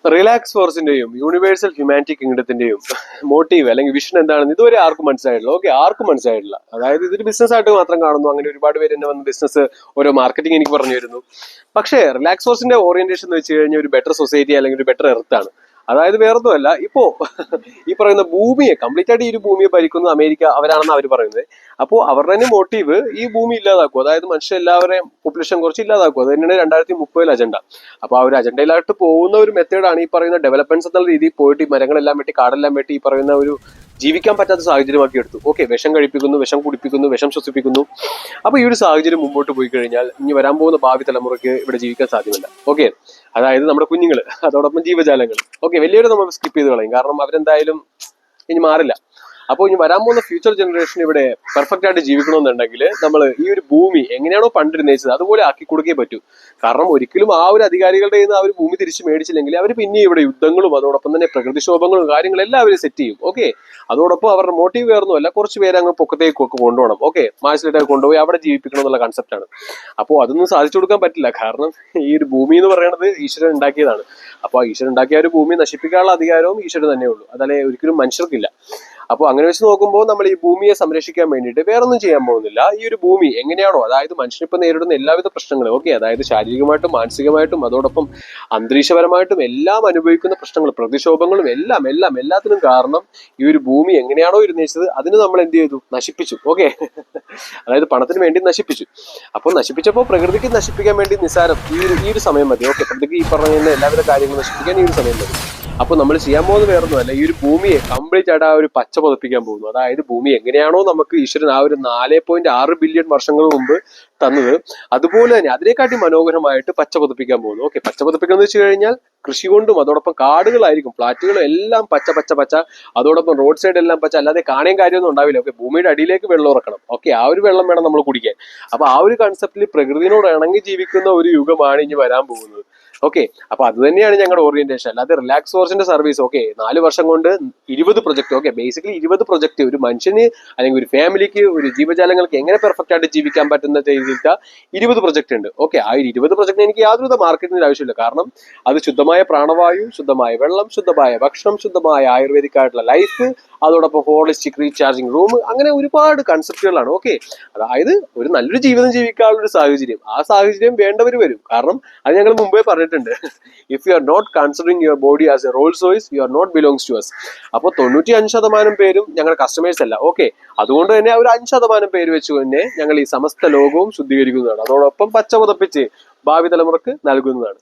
Relax ഫോഴ്സിന്റെയും universal humanity കിങ്ഡത്തിന്റെയും motive അല്ലെങ്കിൽ vision എന്താണെന്ന് ഇതുവരെ ആർക്കും മനസ്സിലായിട്ടില്ല. ഓക്കെ, ആർക്കും മനസ്സിലായിട്ടില്ല. അതായത് ഇതൊരു ബിസിനസ് ആയിട്ട് മാത്രം കാണുന്നു. അങ്ങനെ ഒരുപാട് പേര് എന്നെ വന്ന് ബിസിനസ് ഓരോ മാർക്കറ്റിംഗ് എനിക്ക് പറഞ്ഞു തരുന്നു. പക്ഷേ റിലാക്സ് ഫോഴ്സിന്റെ ഓറിയന്റേഷൻ എന്ന് വെച്ച് കഴിഞ്ഞാൽ ഒരു ബെറ്റർ സൊസൈറ്റി അല്ലെങ്കിൽ ഒരു ബെറ്റർ എർത്ത് ആണ്. അതായത് വേറൊന്നുമല്ല, ഇപ്പോ ഈ പറയുന്ന ഭൂമിയെ കംപ്ലീറ്റ് ആയിട്ട് ഈ ഒരു ഭൂമിയെ ഭരിക്കുന്നത് അമേരിക്ക അവരാണെന്ന് അവർ പറയുന്നത്. അപ്പോൾ അവരുടെ തന്നെ മോട്ടീവ് ഈ ഭൂമി ഇല്ലാതാക്കും, അതായത് മനുഷ്യ എല്ലാവരെയും പോപ്പുലേഷൻ കുറച്ച് ഇല്ലാതാക്കും. അത് തന്നെയാണ് 2030 അജണ്ട. അപ്പൊ ആ ഒരു അജണ്ടയിലായിട്ട് പോകുന്ന ഒരു മെത്തേഡാണ് ഈ പറയുന്ന ഡെവലപ്മെന്റ്സ് എന്നുള്ള രീതിയിൽ പോയിട്ട് ഈ മരങ്ങളെല്ലാം വെട്ടി കാടെല്ലാം വെട്ടി ഈ പറയുന്ന ഒരു ജീവിക്കാൻ പറ്റാത്ത സാഹചര്യമാക്കി എടുത്തു. ഓക്കെ, വിഷം കഴിപ്പിക്കുന്നു, വിഷം കുടിപ്പിക്കുന്നു, വിഷം ശ്വസിപ്പിക്കുന്നു. അപ്പൊ ഈ ഒരു സാഹചര്യം മുമ്പോട്ട് പോയി കഴിഞ്ഞാൽ ഇനി വരാൻ പോകുന്ന ഭാവി തലമുറയ്ക്ക് ഇവിടെ ജീവിക്കാൻ സാധ്യമല്ല. ഓക്കെ, അതായത് നമ്മുടെ കുഞ്ഞുങ്ങൾ, അതോടൊപ്പം ജീവജാലങ്ങൾ. ഓക്കെ, വലിയൊരു നമ്മൾ സ്കിപ്പ് ചെയ്ത് കളയും, കാരണം അവരെന്തായാലും ഇനി മാറില്ല. അപ്പോൾ ഇനി വരാൻ പോകുന്ന ഫ്യൂച്ചർ ജനറേഷൻ ഇവിടെ പെർഫെക്റ്റ് ആയിട്ട് ജീവിക്കണമെന്നുണ്ടെങ്കിൽ നമ്മൾ ഈ ഒരു ഭൂമി എങ്ങനെയാണോ പണ്ട് നിർണ്ണയിച്ചത് അതുപോലെ ആക്കി കൊടുക്കേ പറ്റൂ. കാരണം ഒരിക്കലും ആ ഒരു അധികാരികളുടെ കയ്യിൽ നിന്ന് ആ ഒരു ഭൂമി തിരിച്ച് മേടിച്ചില്ലെങ്കിൽ അവർ പിന്നെ ഇവിടെ യുദ്ധങ്ങളും അതോടൊപ്പം തന്നെ പ്രകൃതിക്ഷോഭങ്ങളും കാര്യങ്ങളെല്ലാം അവർ സെറ്റ് ചെയ്യും. ഓക്കെ, അതോടൊപ്പം അവരുടെ മോട്ടീവ് വേറൊന്നുമല്ല, കുറച്ച് പേര് അങ്ങ് പൊക്കത്തേക്കൊക്കെ കൊണ്ടുപോകണം. ഓക്കെ, മാർസിലിട്ടൊക്കെ കൊണ്ടുപോയി അവിടെ ജീവിപ്പിക്കണം എന്നുള്ള കൺസെപ്റ്റാണ്. അപ്പോൾ അതൊന്നും സാധിച്ചു കൊടുക്കാൻ പറ്റില്ല. കാരണം ഈ ഒരു ഭൂമി എന്ന് പറയുന്നത് ഈശ്വരൻ ഉണ്ടാക്കിയതാണ്. അപ്പോൾ ഈശ്വരൻ ഉണ്ടാക്കിയ ഒരു ഭൂമി നശിപ്പിക്കാനുള്ള അധികാരവും ഈശ്വരൻ തന്നെ ഉള്ളൂ, അതല്ലേ ഒരിക്കലും മനുഷ്യർക്കില്ല. അപ്പോൾ അങ്ങനെ വെച്ച് നോക്കുമ്പോൾ നമ്മൾ ഈ ഭൂമിയെ സംരക്ഷിക്കാൻ വേണ്ടിയിട്ട് വേറൊന്നും ചെയ്യാൻ പോകുന്നില്ല. ഈ ഒരു ഭൂമി എങ്ങനെയാണോ, അതായത് മനുഷ്യനിപ്പോൾ നേരിടുന്ന എല്ലാവിധ പ്രശ്നങ്ങളും, ഓക്കെ, അതായത് ശാരീരികമായിട്ടും മാനസികമായിട്ടും അതോടൊപ്പം അന്തരീക്ഷപരമായിട്ടും എല്ലാം അനുഭവിക്കുന്ന പ്രശ്നങ്ങൾ, പ്രതിക്ഷോഭങ്ങളും എല്ലാം എല്ലാം എല്ലാത്തിനും കാരണം ഈ ഒരു ഭൂമി എങ്ങനെയാണോ ഇരുന്നേച്ചത് അതിന് നമ്മൾ എന്ത് ചെയ്തു, നശിപ്പിച്ചു. ഓക്കെ, അതായത് പണത്തിന് വേണ്ടി നശിപ്പിച്ചു. അപ്പോൾ നശിപ്പിച്ചപ്പോൾ പ്രകൃതിക്ക് നശിപ്പിക്കാൻ വേണ്ടി നിസ്സാരം ഈ ഒരു സമയം മതി. ഓക്കെ, പ്രകൃതിക്ക് ഈ പറയുന്ന എല്ലാവിധ കാര്യങ്ങളും നശിപ്പിക്കാൻ ഈ ഒരു സമയം മതി. അപ്പോൾ നമ്മൾ ചെയ്യാൻ പോകുന്നത് വേറൊന്നുമല്ല, ഈ ഒരു ഭൂമിയെ കംപ്ലീറ്റ് ആയിട്ട് ആ ഒരു പച്ച പതിപ്പിക്കാൻ പോകുന്നു. അതായത് ഭൂമി എങ്ങനെയാണോ നമുക്ക് ഈശ്വരൻ ആ ഒരു 4.6 ബില്യൺ വർഷങ്ങൾ മുമ്പ് തന്നത്, അതുപോലെ തന്നെ അതിനെക്കാട്ടി മനോഹരമായിട്ട് പച്ച പതിപ്പിക്കാൻ പോകുന്നു. ഓക്കെ, പച്ച പതിപ്പിക്കുന്നത് വെച്ച് കഴിഞ്ഞാൽ കൃഷി കൊണ്ടും അതോടൊപ്പം കാടുകളായിരിക്കും, ഫ്ലാറ്റുകളും എല്ലാം പച്ച പച്ച പച്ച, അതോടൊപ്പം റോഡ് സൈഡ് എല്ലാം പച്ച, അല്ലാതെ കാണാൻ കാര്യമൊന്നും ഉണ്ടാവില്ല. ഓക്കെ, ഭൂമിയുടെ അടിയിലേക്ക് വെള്ളം ഇറക്കണം. ഓക്കെ, ആ ഒരു വെള്ളം വേണം നമ്മൾ കുടിക്കാൻ. അപ്പൊ ആ ഒരു കൺസെപ്റ്റിൽ പ്രകൃതിയോട് ഇണങ്ങി ജീവിക്കുന്ന ഒരു യുഗമാണ് ഇനി വരാൻ പോകുന്നത്. ഓക്കെ, അപ്പൊ അത് തന്നെയാണ് ഞങ്ങളുടെ ഓറിയന്റേഷൻ. അല്ലാതെ റിലാക്സ് ഫോഴ്സിന്റെ സർവീസ് ഓക്കെ 4 വർഷം കൊണ്ട് 20 പ്രൊജക്ട്, ഓക്കെ, ബേസിക്കലി 20 പ്രൊജക്ട് ഒരു മനുഷ്യന് അല്ലെങ്കിൽ ഒരു ഫാമിലിക്ക്, ഒരു ജീവജാലങ്ങൾക്ക് എങ്ങനെ പെർഫെക്റ്റ് ആയിട്ട് ജീവിക്കാൻ പറ്റുന്ന ചെയ്തിട്ട് 20 പ്രൊജക്ട് ഉണ്ട്. ഓക്കെ, ആ 20 പ്രൊജക്ടിന് എനിക്ക് യാതൊരു മാർക്കറ്റിന്റെ ആവശ്യമില്ല. കാരണം അത് ശുദ്ധമായ പ്രാണവായു, ശുദ്ധമായ വെള്ളം, ശുദ്ധമായ ഭക്ഷണം, ശുദ്ധമായ ആയുർവേദിക് ആയിട്ടുള്ള ലൈഫ്, അതോടൊപ്പം ഹോളിസ്റ്റിക് റീചാർജിങ് റൂം, അങ്ങനെ ഒരുപാട് കൺസെപ്റ്റുകളാണ്. ഓക്കെ, അതായത് ഒരു നല്ലൊരു ജീവിതം ജീവിക്കാനുള്ള ഒരു സാഹചര്യം, ആ സാഹചര്യം വേണ്ടവർ വരും. കാരണം അത് ഞങ്ങൾ മുമ്പേ പറഞ്ഞിട്ടുണ്ട്, if you are not considering your body as a Rolls Royce you are not belongs to us. അപ്പോൾ 95% പേരും ഞങ്ങളുടെ കസ്റ്റമേഴ്സ് അല്ല. ഓക്കെ, അതുകൊണ്ട് തന്നെ ഒരു 5% പേര് വെച്ച് തന്നെ ഞങ്ങൾ ഈ സമസ്ത ലോകവും ശുദ്ധീകരിക്കുന്നതാണ്, അതോടൊപ്പം പച്ച പുതപ്പിച്ച് ഭാവി തലമുറക്ക് നൽകുന്നതാണ്.